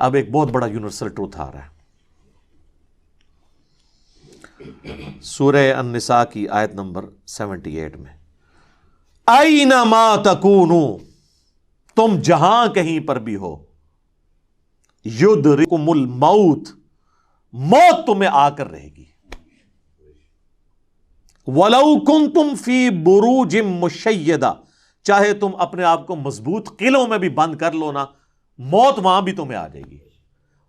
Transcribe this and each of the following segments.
اب ایک بہت بڑا یونیورسل ٹروتھ آ رہا ہے. سورہ النساء کی آیت نمبر 78 میں، اینما تکونوا، تم جہاں کہیں پر بھی ہو، یدرککم الموت، موت تمہیں آ کر رہے گی. وَلَوْ كُنْتُمْ فِي بُرُوجٍ مُشَيَّدَةٍ، چاہے تم اپنے آپ کو مضبوط قلعوں میں بھی بند کر لو نا، موت وہاں بھی تمہیں آ جائے گی.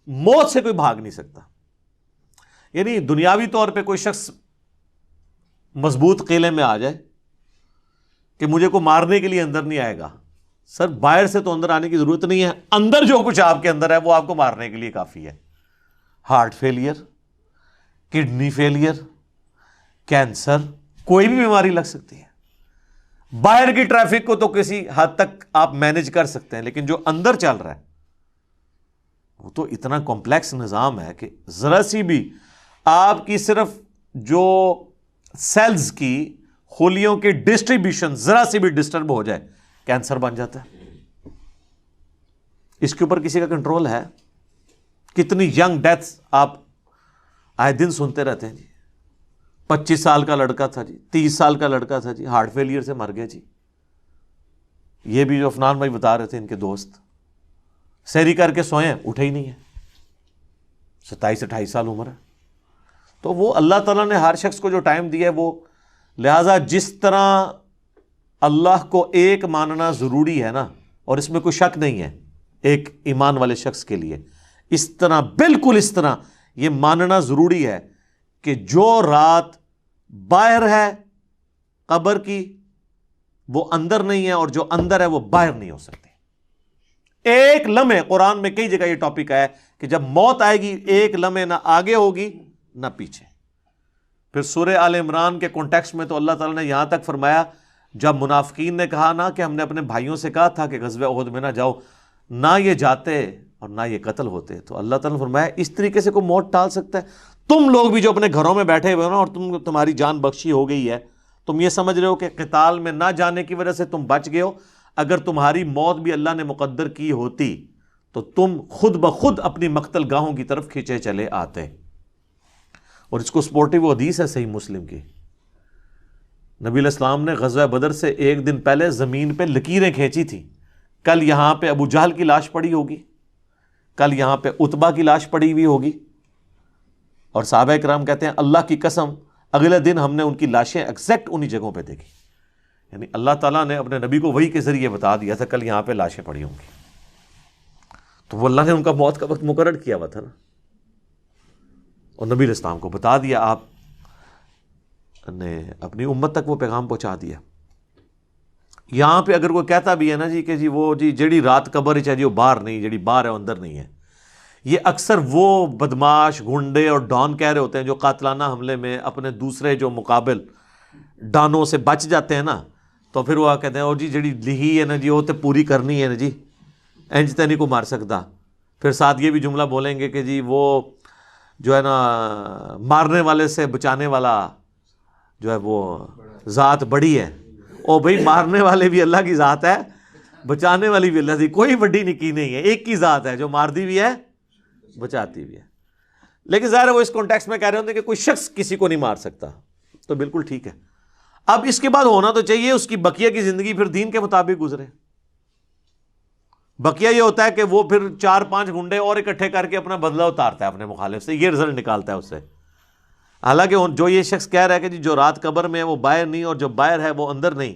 موت سے کوئی بھاگ نہیں سکتا. یعنی دنیاوی طور پہ کوئی شخص مضبوط قلعے میں آ جائے کہ مجھے کو مارنے کے لیے اندر نہیں آئے گا، سر باہر سے تو اندر آنے کی ضرورت نہیں ہے، اندر جو کچھ آپ کے اندر ہے وہ آپ کو مارنے کے لیے کافی ہے. Heart failure, kidney failure, cancer, کوئی بھی بیماری لگ سکتی ہے. باہر کی ٹریفک کو تو کسی حد تک آپ مینج کر سکتے ہیں، لیکن جو اندر چل رہا ہے وہ تو اتنا کمپلیکس نظام ہے کہ ذرا سی بھی آپ کی صرف جو سیلز کی خلیوں کی ڈسٹریبیوشن ذرا سی بھی ڈسٹرب ہو جائے، کینسر بن جاتا ہے. اس کے اوپر کسی کا کنٹرول ہے؟ کتنی ینگ ڈیتھس آپ آئے دن سنتے رہتے ہیں جی. 25 سال کا لڑکا تھا جی، 30 سال کا لڑکا تھا جی، ہارٹ فیلئر سے مر گیا جی. یہ بھی جو عفنان بھائی بتا رہے تھے، ان کے دوست سحری کر کے سوئے، اٹھے ہی نہیں ہے، 27-28 سال عمر ہے. تو وہ اللہ تعالیٰ نے ہر شخص کو جو ٹائم دیا ہے وہ، لہٰذا جس طرح اللہ کو ایک ماننا ضروری ہے نا، اور اس میں کوئی شک نہیں ہے ایک ایمان والے شخص کے لیے، اس طرح بالکل اس طرح یہ ماننا ضروری ہے کہ جو رات باہر ہے قبر کی وہ اندر نہیں ہے، اور جو اندر ہے وہ باہر نہیں ہو سکتی. ایک لمحے، قرآن میں کئی جگہ یہ ٹاپک آیا ہے کہ جب موت آئے گی ایک لمحے نہ آگے ہوگی نہ پیچھے. پھر سورہ آل عمران کے کانٹیکسٹ میں تو اللہ تعالیٰ نے یہاں تک فرمایا، جب منافقین نے کہا نا کہ ہم نے اپنے بھائیوں سے کہا تھا کہ غزوہ احد میں نہ جاؤ، نہ یہ جاتے اور نہ یہ قتل ہوتے، تو اللہ تعالیٰ نے فرمایا اس طریقے سے کوئی موت ٹال سکتا ہے؟ تم لوگ بھی جو اپنے گھروں میں بیٹھے ہوئے ہو نا، اور تمہاری جان بخشی ہو گئی ہے، تم یہ سمجھ رہے ہو کہ قتال میں نہ جانے کی وجہ سے تم بچ گئے ہو. اگر تمہاری موت بھی اللہ نے مقدر کی ہوتی تو تم خود بخود اپنی مقتل گاہوں کی طرف کھینچے چلے آتے. اور اس کو سپورٹیو حدیث ہے صحیح مسلم کی، نبی علیہ السلام نے غزوہ بدر سے ایک دن پہلے زمین پہ لکیریں کھینچی تھی. کل یہاں پہ ابو جہل کی لاش پڑی ہوگی، کل یہاں پہ عتبہ کی لاش پڑی ہوئی ہوگی، اور صحابہ کرام کہتے ہیں اللہ کی قسم اگلے دن ہم نے ان کی لاشیں ایگزیکٹ انہی جگہوں پہ دیکھی. یعنی اللہ تعالیٰ نے اپنے نبی کو وحی کے ذریعے بتا دیا تھا کل یہاں پہ لاشیں پڑی ہوں گی. تو وہ اللہ نے ان کا موت کا وقت مقرر کیا ہوا تھا نا، اور نبی علیہ السلام کو بتا دیا، آپ نے اپنی امت تک وہ پیغام پہنچا دیا. یہاں پہ اگر کوئی کہتا بھی ہے نا جی کہ جی وہ جی جڑی رات قبر ہی چاہیے وہ باہر نہیں، جڑی باہر ہے وہ اندر نہیں ہے، یہ اکثر وہ بدماش گنڈے اور ڈان کہہ رہے ہوتے ہیں جو قاتلانہ حملے میں اپنے دوسرے جو مقابل ڈانوں سے بچ جاتے ہیں نا، تو پھر وہ کہتے ہیں اور جی جڑی لہی ہے نا جی وہ تے پوری کرنی ہے نا جی، انج تے نہیں کو مار سکتا. پھر ساتھ یہ بھی جملہ بولیں گے کہ جی وہ جو ہے نا مارنے والے سے بچانے والا جو ہے وہ ذات بڑی ہے. او بھئی مارنے والے بھی اللہ کی ذات ہے، بچانے والی بھی اللہ کی، کوئی بڑی نکی نہیں ہے، ایک کی ذات ہے جو مارتی بھی ہے بچاتی بھی ہے. لیکن ظاہر ہے وہ اس کانٹیکسٹ میں کہہ رہے ہوتے ہیں کہ کوئی شخص کسی کو نہیں مار سکتا، تو بالکل ٹھیک ہے. اب اس کے بعد ہونا تو چاہیے اس کی بقیہ کی زندگی پھر دین کے مطابق گزرے. بقیہ یہ ہوتا ہے کہ وہ پھر 4-5 گنڈے اور اکٹھے کر کے اپنا بدلہ اتارتا ہے اپنے مخالف سے، یہ رزلٹ نکالتا ہے اس سے. حالانکہ جو یہ شخص کہہ رہا ہے کہ جی جو رات قبر میں ہے وہ باہر نہیں، اور جو باہر ہے وہ اندر نہیں،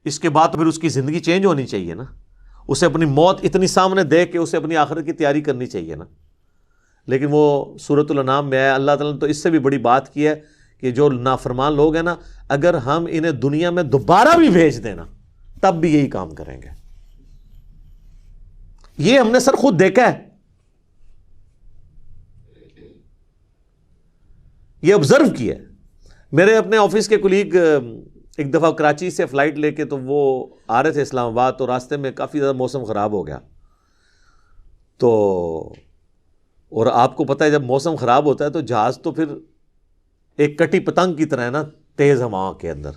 اس کے بعد پھر اس کی زندگی چینج ہونی چاہیے نا، اسے اپنی موت اتنی سامنے دیکھ کے اسے اپنی آخرت کی تیاری کرنی چاہیے نا. لیکن وہ سورۃ الانعام میں ہے، اللہ تعالیٰ نے تو اس سے بھی بڑی بات کی ہے کہ جو نافرمان لوگ ہیں نا، اگر ہم انہیں دنیا میں دوبارہ بھی بھیج دینا تب بھی یہی کام کریں گے. یہ ہم نے سر خود دیکھا ہے، یہ آبزرو کیا ہے. میرے اپنے آفس کے کولیگ ایک دفعہ کراچی سے فلائٹ لے کے تو وہ آ رہے تھے اسلام آباد، تو راستے میں کافی زیادہ موسم خراب ہو گیا. تو اور آپ کو پتہ ہے جب موسم خراب ہوتا ہے تو جہاز تو پھر ایک کٹی پتنگ کی طرح ہے نا، تیز ہوا کے اندر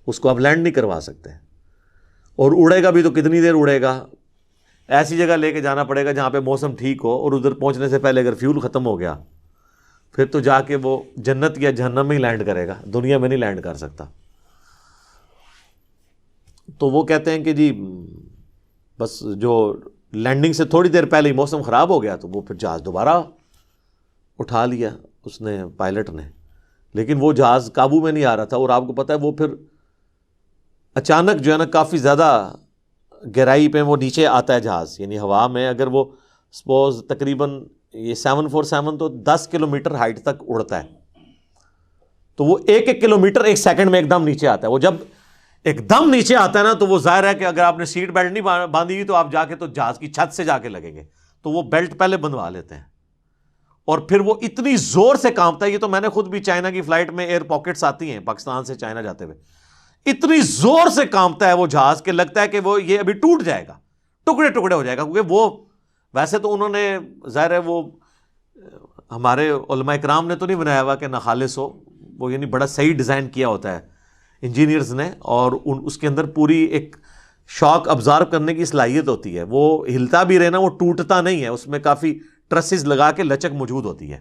اس کو آپ لینڈ نہیں کروا سکتے، اور اڑے گا بھی تو کتنی دیر اڑے گا، ایسی جگہ لے کے جانا پڑے گا جہاں پہ موسم ٹھیک ہو، اور ادھر پہنچنے سے پہلے اگر فیول ختم ہو گیا پھر تو جا کے وہ جنت یا جہنم میں ہی لینڈ کرے گا، دنیا میں نہیں لینڈ کر سکتا۔ تو وہ کہتے ہیں کہ جی بس جو لینڈنگ سے تھوڑی دیر پہلے ہی موسم خراب ہو گیا تو وہ پھر جہاز دوبارہ اٹھا لیا اس نے، پائلٹ نے، لیکن وہ جہاز قابو میں نہیں آ رہا تھا، اور آپ کو پتہ ہے وہ پھر اچانک جو ہے نا کافی زیادہ گہرائی پہ وہ نیچے آتا ہے جہاز، یعنی ہوا میں اگر وہ سپوز تقریباً یہ 747 تو 10 کلومیٹر ہائٹ تک اڑتا ہے، تو وہ ایک کلومیٹر ایک سیکنڈ میں ایک دم نیچے آتا ہے۔ وہ جب ایک دم نیچے آتا ہے نا تو وہ ظاہر ہے کہ اگر آپ نے سیٹ بیلٹ نہیں باندھی ہوئی تو آپ جا کے تو جہاز کی چھت سے جا کے لگیں گے، تو وہ بیلٹ پہلے بندھوا لیتے ہیں، اور پھر وہ اتنی زور سے کانپتا ہے۔ یہ تو میں نے خود بھی چائنا کی فلائٹ میں ایئر پاکٹس آتی ہیں پاکستان سے چائنا جاتے ہوئے، اتنی زور سے کانپتا ہے وہ جہاز کہ لگتا ہے کہ وہ یہ ابھی ٹوٹ جائے گا، ٹکڑے ٹکڑے ہو جائے گا، کیونکہ وہ ویسے تو انہوں نے ظاہر ہے وہ ہمارے علماء کرام نے تو نہیں بنایا ہوا کہ ناخالص ہو، وہ یعنی بڑا صحیح ڈیزائن کیا ہوتا ہے انجینئرز نے، اور اس کے اندر پوری ایک شاک ابزارو کرنے کی صلاحیت ہوتی ہے، وہ ہلتا بھی رہنا، وہ ٹوٹتا نہیں ہے، اس میں کافی ٹرسز لگا کے لچک موجود ہوتی ہے۔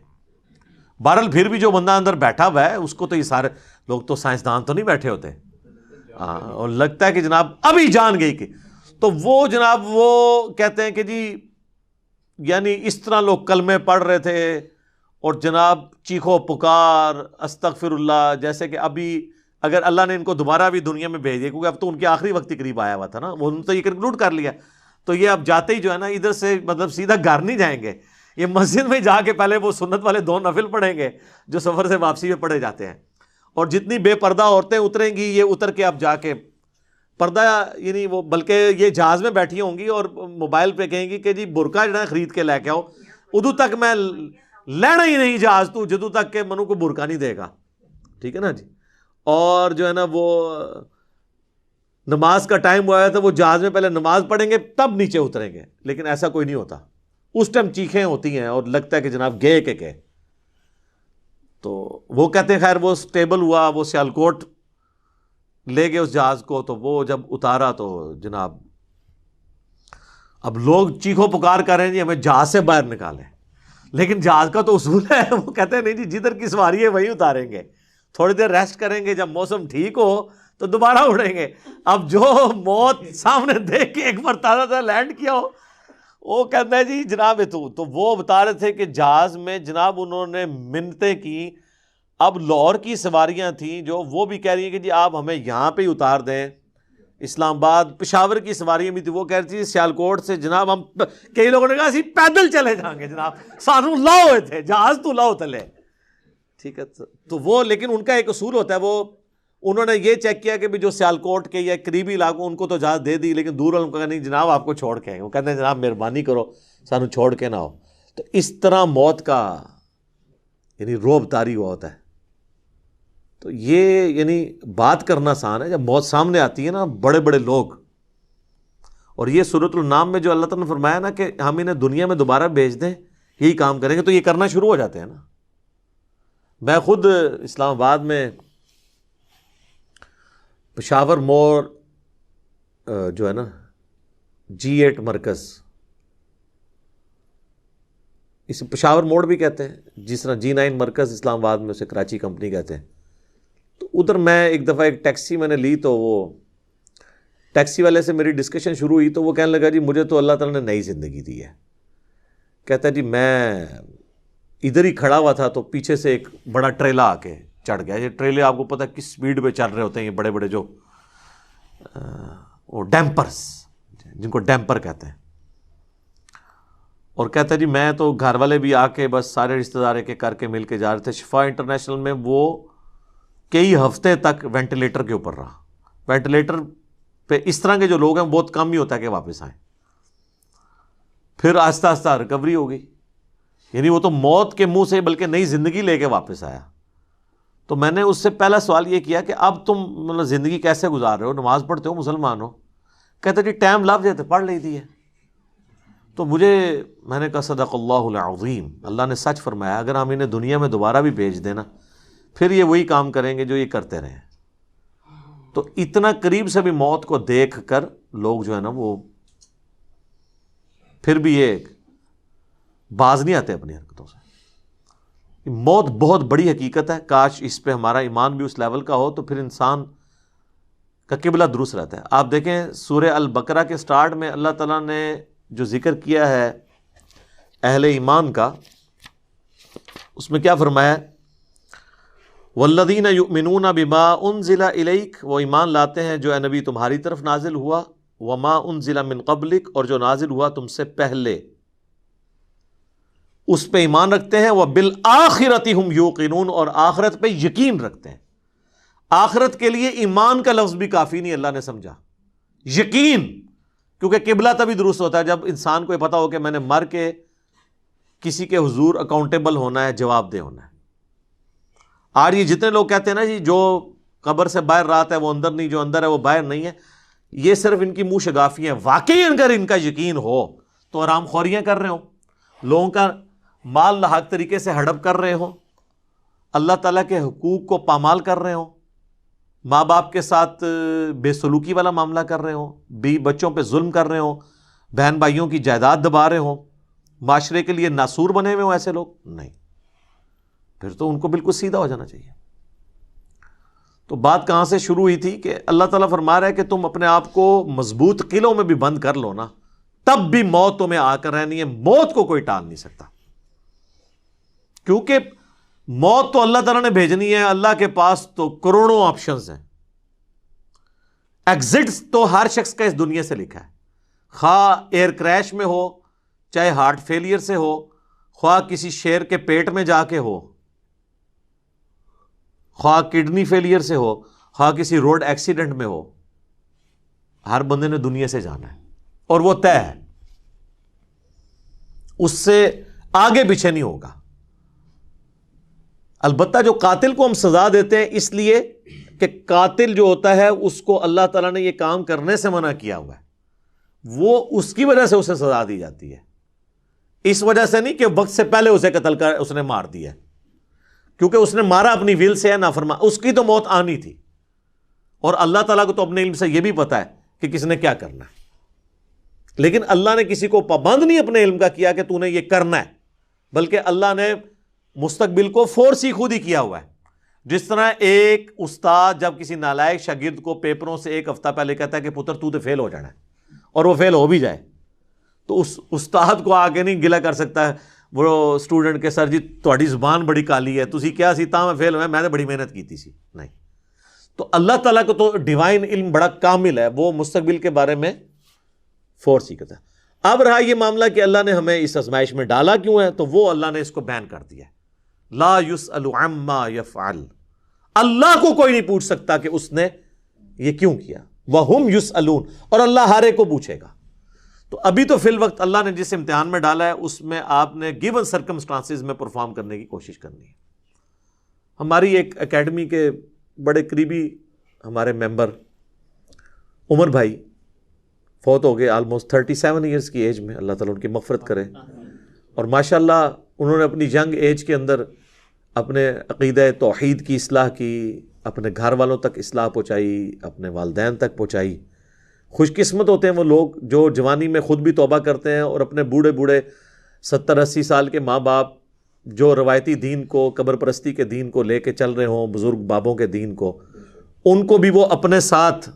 بہرحال پھر بھی جو بندہ اندر بیٹھا ہوا ہے اس کو تو یہ سارے لوگ تو سائنسدان تو نہیں بیٹھے ہوتے، اور لگتا ہے کہ جناب ابھی جان گئی کہ، تو وہ جناب وہ کہتے ہیں کہ جی یعنی اس طرح لوگ کلمے پڑھ رہے تھے، اور جناب چیخو پکار استغفر اللہ، جیسے کہ ابھی اگر اللہ نے ان کو دوبارہ بھی دنیا میں بھیج دیا، کیونکہ اب تو ان کے آخری وقت ہی قریب آیا ہوا تھا نا، وہ انہوں نے تو یہ کنکلوڈ کر لیا، تو یہ اب جاتے ہی جو ہے نا ادھر سے مطلب سیدھا گھر نہیں جائیں گے، یہ مسجد میں جا کے پہلے وہ سنت والے 2 نفل پڑھیں گے جو سفر سے واپسی میں پڑھے جاتے ہیں، اور جتنی بے پردہ عورتیں اتریں گی یہ اتر کے اب جا کے پردہ، یعنی وہ بلکہ یہ جہاز میں بیٹھی ہوں گی اور موبائل پہ کہیں گی کہ جی برقع جڑا خرید کے لے کے آؤ، ادو تک میں لینا ہی نہیں جہاز تو جدو تک کہ منو کو برقع نہیں دے گا، ٹھیک ہے نا جی۔ اور جو ہے نا وہ نماز کا ٹائم ہوا ہے تو وہ جہاز میں پہلے نماز پڑھیں گے تب نیچے اتریں گے، لیکن ایسا کوئی نہیں ہوتا، اس ٹائم چیخیں ہوتی ہیں اور لگتا ہے کہ جناب گئے کہ گئے۔ تو وہ کہتے ہیں خیر وہ سٹیبل ہوا، وہ سیالکوٹ لے گئے اس جہاز کو، تو وہ جب اتارا تو جناب اب لوگ چیخو پکار کر رہے ہیں جی ہمیں جہاز سے باہر نکالیں، لیکن جہاز کا تو اصول ہے، وہ کہتے ہیں نہیں جی جدھر کی سواری ہے وہیں اتاریں گے، تھوڑی دیر ریسٹ کریں گے، جب موسم ٹھیک ہو تو دوبارہ اڑیں گے۔ اب جو موت سامنے دیکھ کے ایک بار تازہ لینڈ کیا ہو، وہ کہتا ہے جی جناب تو وہ بتا رہے تھے کہ جہاز میں جناب انہوں نے منتیں کی، اب لاہور کی سواریاں تھیں جو وہ بھی کہہ رہی ہیں کہ جی آپ ہمیں یہاں پہ ہی اتار دیں، اسلام آباد پشاور کی سواریاں بھی تھی، وہ کہہ رہی تھی سیالکوٹ سے جناب ہم، کئی لوگوں نے کہا اسی پیدل چلے جائیں گے جناب، سانو لاؤ ہوئے تھے جہاز تو لاؤ تلے، ٹھیک ہے۔ تو وہ لیکن ان کا ایک اصول ہوتا ہے، وہ انہوں نے یہ چیک کیا کہ بھی جو سیالکوٹ کے یا قریبی علاقوں ان کو تو اجازت دے دی، لیکن دور والوں کو کہا نہیں جناب آپ کو چھوڑ کے آئیں، وہ کہتے ہیں جناب مہربانی کرو سانو چھوڑ کے نہ ہو۔ تو اس طرح موت کا یعنی روب طاری ہوا ہوتا ہے۔ تو یہ یعنی بات کرنا آسان ہے، جب موت سامنے آتی ہے نا بڑے بڑے لوگ، اور یہ سورۃ النام میں جو اللہ تعالیٰ نے فرمایا نا کہ ہم انہیں دنیا میں دوبارہ بھیج دیں یہی کام کریں گے، تو یہ کرنا شروع ہو جاتے ہیں نا۔ میں خود اسلام آباد میں پشاور موڑ جو ہے نا G8 مرکز، اسے پشاور موڑ بھی کہتے ہیں، جس طرح G9 مرکز اسلام آباد میں اسے کراچی کمپنی کہتے ہیں، تو ادھر میں ایک دفعہ ایک ٹیکسی میں نے لی، تو وہ ٹیکسی والے سے میری ڈسکشن شروع ہوئی، تو وہ کہنے لگا جی مجھے تو اللہ تعالیٰ نے نئی زندگی دی ہے، کہتا ہے جی میں ادھر ہی کھڑا ہوا تھا تو پیچھے سے ایک بڑا ٹریلا آ کے چڑھ گیا، یہ ٹریلے آپ کو پتہ ہے کس سپیڈ پہ چل رہے ہوتے ہیں، یہ بڑے بڑے جو وہ ڈیمپرز جن کو ڈیمپر کہتے ہیں، اور کہتا ہے جی میں تو گھر والے بھی آ کے بس سارے رشتہ دار کے کر کے مل کے جا رہے تھے، شفا انٹرنیشنل میں وہ کئی ہفتے تک وینٹیلیٹر کے اوپر رہا، وینٹیلیٹر پہ اس طرح کے جو لوگ ہیں بہت کم ہی ہوتا ہے کہ واپس آئیں، پھر آہستہ آہستہ ریکوری ہو گئی، یعنی وہ تو موت کے منہ سے بلکہ نئی زندگی لے کے واپس آیا۔ تو میں نے اس سے پہلا سوال یہ کیا کہ اب تم مطلب زندگی کیسے گزار رہے ہو، نماز پڑھتے ہو، مسلمان ہو؟ کہتے جی ٹائم لگ جاتے پڑھ لی تھی ہے۔ تو میں نے کہا صدق اللہ العظیم، اللہ نے سچ فرمایا، اگر ہم انہیں دنیا میں دوبارہ بھی بھیج دینا پھر یہ وہی کام کریں گے جو یہ کرتے رہے۔ تو اتنا قریب سے بھی موت کو دیکھ کر لوگ جو ہے نا وہ پھر بھی یہ باز نہیں آتے اپنی حرکتوں سے. موت بہت بڑی حقیقت ہے. کاش اس پہ ہمارا ایمان بھی اس لیول کا ہو تو پھر انسان کا قبلہ درست رہتا ہے. آپ دیکھیں سورہ البقرہ کے سٹارٹ میں اللہ تعالیٰ نے جو ذکر کیا ہے اہل ایمان کا، اس میں کیا فرمایا؟ والذین یؤمنون بما انزل الیک، وہ ایمان لاتے ہیں جو اے نبی تمہاری طرف نازل ہوا، وما انزل من قبلک، اور جو نازل ہوا تم سے پہلے، اس پہ ایمان رکھتے ہیں. وبالآخرۃ ہم یوقنون، اور آخرت پہ یقین رکھتے ہیں. آخرت کے لیے ایمان کا لفظ بھی کافی نہیں، اللہ نے سمجھا یقین، کیونکہ قبلہ تبھی درست ہوتا ہے جب انسان کو یہ پتا ہو کہ میں نے مر کے کسی کے حضور اکاؤنٹیبل ہونا ہے، جواب دہ ہونا ہے. آج یہ جتنے لوگ کہتے ہیں نا جی جو قبر سے باہر رات ہے وہ اندر نہیں، جو اندر ہے وہ باہر نہیں ہے، یہ صرف ان کی منہ شگافی ہیں. واقعی اگر ان کا یقین ہو تو حرام خوریاں کر رہے ہوں، لوگوں کا مال ناحق طریقے سے ہڑپ کر رہے ہوں، اللہ تعالیٰ کے حقوق کو پامال کر رہے ہوں، ماں باپ کے ساتھ بے سلوکی والا معاملہ کر رہے ہوں، بیوی بچوں پہ ظلم کر رہے ہوں، بہن بھائیوں کی جائیداد دبا رہے ہوں، معاشرے کے لیے ناسور بنے ہوئے ہوں، ایسے لوگ نہیں، پھر تو ان کو بالکل سیدھا ہو جانا چاہیے. تو بات کہاں سے شروع ہوئی تھی کہ اللہ تعالیٰ فرما رہا ہے کہ تم اپنے آپ کو مضبوط قلعوں میں بھی بند کر لو نا، تب بھی موت تمہیں آ کر رہنی ہے. موت کو کوئی ٹال نہیں سکتا، کیونکہ موت تو اللہ تعالیٰ نے بھیجنی ہے. اللہ کے پاس تو کروڑوں آپشنز ہیں. ایگزٹس تو ہر شخص کا اس دنیا سے لکھا ہے، خواہ ایئر کریش میں ہو، چاہے ہارٹ فیلئر سے ہو، خواہ کسی شیر کے پیٹ میں جا کے ہو، خواہ کڈنی فیلئر سے ہو، خواہ کسی روڈ ایکسیڈنٹ میں ہو. ہر بندے نے دنیا سے جانا ہے اور وہ طے ہے، اس سے آگے پیچھے نہیں ہوگا. البتہ جو قاتل کو ہم سزا دیتے ہیں اس لیے کہ قاتل جو ہوتا ہے اس کو اللہ تعالیٰ نے یہ کام کرنے سے منع کیا ہوا ہے، وہ اس کی وجہ سے اسے سزا دی جاتی ہے، اس وجہ سے نہیں کہ وقت سے پہلے اسے قتل کر اس نے مار دیا ہے، کیونکہ اس نے مارا اپنی ویل سے ہے، نافرمان، اس کی تو موت آنی تھی. اور اللہ تعالیٰ کو تو اپنے علم سے یہ بھی پتا ہے کہ کس نے کیا کرنا ہے، لیکن اللہ نے کسی کو پابند نہیں اپنے علم کا کیا کہ تو نے یہ کرنا ہے، بلکہ اللہ نے مستقبل کو فورس ہی خود ہی کیا ہوا ہے. جس طرح ایک استاد جب کسی نالائق شاگرد کو پیپروں سے ایک ہفتہ پہلے کہتا ہے کہ پتر تو فیل ہو جانا ہے، اور وہ فیل ہو بھی جائے، تو اس استاد کو آگے نہیں گلا کر سکتا ہے وہ اسٹوڈنٹ کے سر جی تہاڈی زبان بڑی کالی ہے، تسی کیا سی تاں میں فیل ہویا، میں نے بڑی محنت کی سی. نہیں، تو اللہ تعالیٰ کو تو ڈیوائن علم بڑا کامل ہے، وہ مستقبل کے بارے میں فورس ہی کرتا ہے. اب رہا یہ معاملہ کہ اللہ نے ہمیں اس آزمائش میں ڈالا کیوں ہے، تو وہ اللہ نے اس کو بیان کر دیا ہے. لا یسأل عما یفعل، اللہ کو کوئی نہیں پوچھ سکتا کہ اس نے یہ کیوں کیا. وہم یسألون، اور اللہ ہر ایک کو پوچھے گا. تو ابھی تو فی الوقت اللہ نے جس امتحان میں ڈالا ہے اس میں آپ نے گیون سرکمسٹانسز میں پرفارم کرنے کی کوشش کرنی ہے. ہماری ایک اکیڈمی کے بڑے قریبی ہمارے ممبر عمر بھائی فوت ہو گئے آلموسٹ 37 ایئرس کی ایج میں، اللہ تعالیٰ ان کی مغفرت کرے. اور ماشاءاللہ انہوں نے اپنی ینگ ایج کے اندر اپنے عقیدہ توحید کی اصلاح کی، اپنے گھر والوں تک اصلاح پہنچائی، اپنے والدین تک پہنچائی. خوش قسمت ہوتے ہیں وہ لوگ جو جوانی میں خود بھی توبہ کرتے ہیں اور اپنے بوڑھے 70-80 سال کے ماں باپ جو روایتی دین کو، قبر پرستی کے دین کو لے کے چل رہے ہوں، بزرگ بابوں کے دین کو، ان کو بھی وہ اپنے ساتھ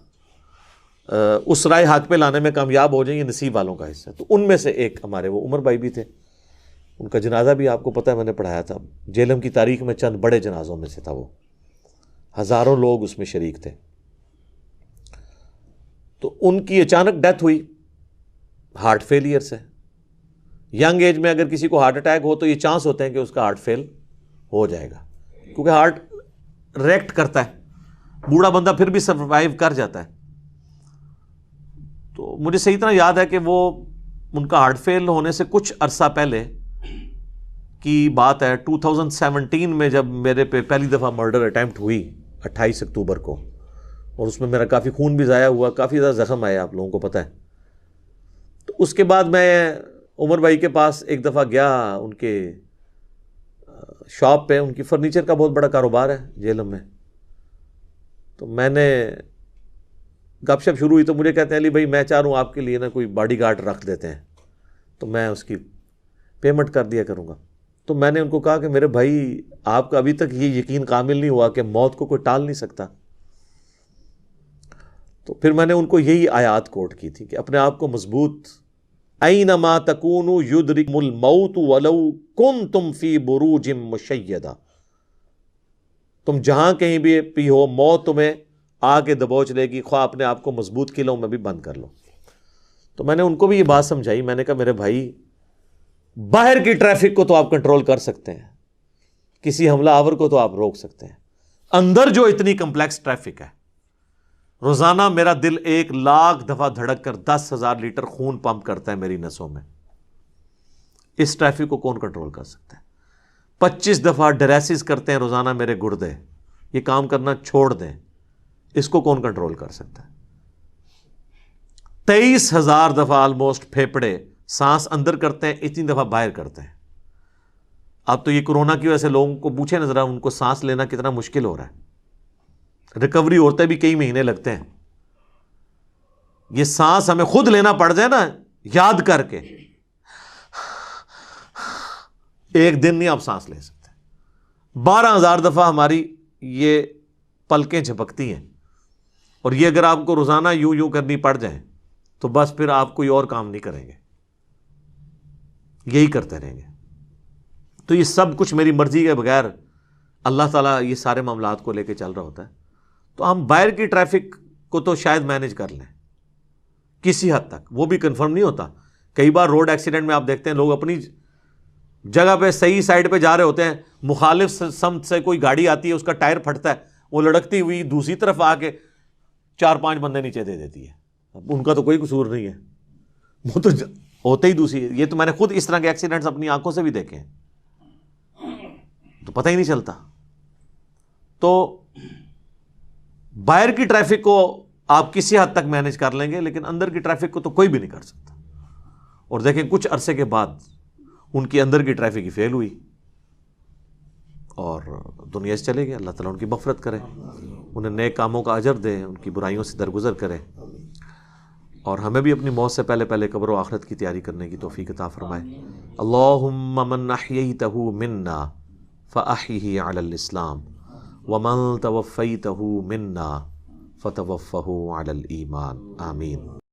اس رائے حق پہ لانے میں کامیاب ہو جائیں. یہ نصیب والوں کا حصہ ہے. تو ان میں سے ایک ہمارے وہ عمر بھائی بھی تھے. ان کا جنازہ بھی آپ کو پتہ ہے میں نے پڑھایا تھا. جیلم کی تاریخ میں چند بڑے جنازوں میں سے تھا وہ، ہزاروں لوگ اس میں شریک تھے. تو ان کی اچانک ڈیتھ ہوئی ہارٹ فیلئر سے. ینگ ایج میں اگر کسی کو ہارٹ اٹیک ہو تو یہ چانس ہوتے ہیں کہ اس کا ہارٹ فیل ہو جائے گا، کیونکہ ہارٹ ریئیکٹ کرتا ہے. بوڑھا بندہ پھر بھی سروائیو کر جاتا ہے. تو مجھے صحیح طرح یاد ہے کہ وہ ان کا ہارٹ فیل ہونے سے کچھ عرصہ پہلے کی بات ہے، 2017 میں جب میرے پہ پہلی دفعہ مرڈر اٹیمپٹ ہوئی 28 اکتوبر کو، اور اس میں میرا کافی خون بھی ضائع ہوا، کافی زیادہ زخم آیا، آپ لوگوں کو پتہ ہے. تو اس کے بعد میں عمر بھائی کے پاس ایک دفعہ گیا، ان کے شاپ پہ، ان کی فرنیچر کا بہت بڑا کاروبار ہے جیلم میں. تو میں نے گپ شپ شروع ہوئی تو مجھے کہتے ہیں علی بھائی میں چاہ رہا ہوں آپ کے لیے نا کوئی باڈی گارڈ رکھ دیتے ہیں. تو میں اس کی پیمنٹ کر دیا کروں گا. تو میں نے ان کو کہا کہ میرے بھائی آپ کا ابھی تک یہ یقین کامل نہیں ہوا کہ موت کو کوئی ٹال نہیں سکتا. تو پھر میں نے ان کو یہی آیات کوٹ کی تھی کہ اپنے آپ کو مضبوط، اینما تکونوا یدرککم الموت ولو کنتم فی بروج مشیدہ، تم جہاں کہیں بھی ہو موت تمہیں آ کے دبوچ لے گی، خواہ اپنے آپ کو مضبوط قلعوں میں بھی بند کر لو. تو میں نے ان کو بھی یہ بات سمجھائی. میں نے کہا میرے بھائی باہر کی ٹریفک کو تو آپ کنٹرول کر سکتے ہیں، کسی حملہ آور کو تو آپ روک سکتے ہیں، اندر جو اتنی کمپلیکس ٹریفک ہے، روزانہ میرا دل 1,00,000 دفعہ دھڑک کر 10,000 لیٹر خون پمپ کرتا ہے میری نسوں میں، اس ٹریفک کو کون کنٹرول کر سکتا ہے؟ 25 دفعہ ڈریسز کرتے ہیں روزانہ میرے گردے، یہ کام کرنا چھوڑ دیں، اس کو کون کنٹرول کر سکتا ہے؟ 23,000 دفعہ آلموسٹ پھیپڑے سانس اندر کرتے ہیں، اتنی دفعہ باہر کرتے ہیں. اب تو یہ کورونا کی وجہ سے لوگوں کو پوچھیں نظر، ان کو سانس لینا کتنا مشکل ہو رہا ہے، ریکوری ہوتے بھی کئی مہینے لگتے ہیں. یہ سانس ہمیں خود لینا پڑ جائے نا یاد کر کے، ایک دن نہیں آپ سانس لے سکتے. 12,000 دفعہ ہماری یہ پلکیں جھپکتی ہیں، اور یہ اگر آپ کو روزانہ یوں کرنی پڑ جائیں تو بس پھر آپ کوئی اور کام نہیں کریں گے، یہی کرتے رہیں گے. تو یہ سب کچھ میری مرضی کے بغیر اللہ تعالیٰ یہ سارے معاملات کو لے کے چل رہا ہوتا ہے. تو ہم باہر کی ٹریفک کو تو شاید مینج کر لیں کسی حد تک، وہ بھی کنفرم نہیں ہوتا. کئی بار روڈ ایکسیڈنٹ میں آپ دیکھتے ہیں لوگ اپنی جگہ پہ صحیح سائڈ پہ جا رہے ہوتے ہیں، مخالف سمت سے کوئی گاڑی آتی ہے، اس کا ٹائر پھٹتا ہے، وہ لڑکتی ہوئی دوسری طرف آ کے 4-5 بندے نیچے دے دیتی ہے. اب ان کا تو کوئی قصور نہیں ہے، وہ تو ہوتے ہی دوسری. یہ تو میں نے خود اس طرح کے ایکسیڈنٹس اپنی آنکھوں سے بھی دیکھے ہیں، تو پتہ ہی نہیں چلتا. تو باہر کی ٹریفک کو آپ کسی حد تک مینج کر لیں گے، لیکن اندر کی ٹریفک کو تو کوئی بھی نہیں کر سکتا. اور دیکھیں کچھ عرصے کے بعد ان کی اندر کی ٹریفک ہی فیل ہوئی اور دنیا سے چلے گئے. اللہ تعالیٰ ان کی مغفرت کرے، انہیں نیک کاموں کا اجر دے، ان کی برائیوں سے درگزر کرے، اور ہمیں بھی اپنی موت سے پہلے پہلے قبر و آخرت کی تیاری کرنے کی توفیق عطا فرمائے. اللہم من احییتہ منا فاحیہ علی الاسلام ومن توفیتہ منا فتوفہ علی الایمان. آمین.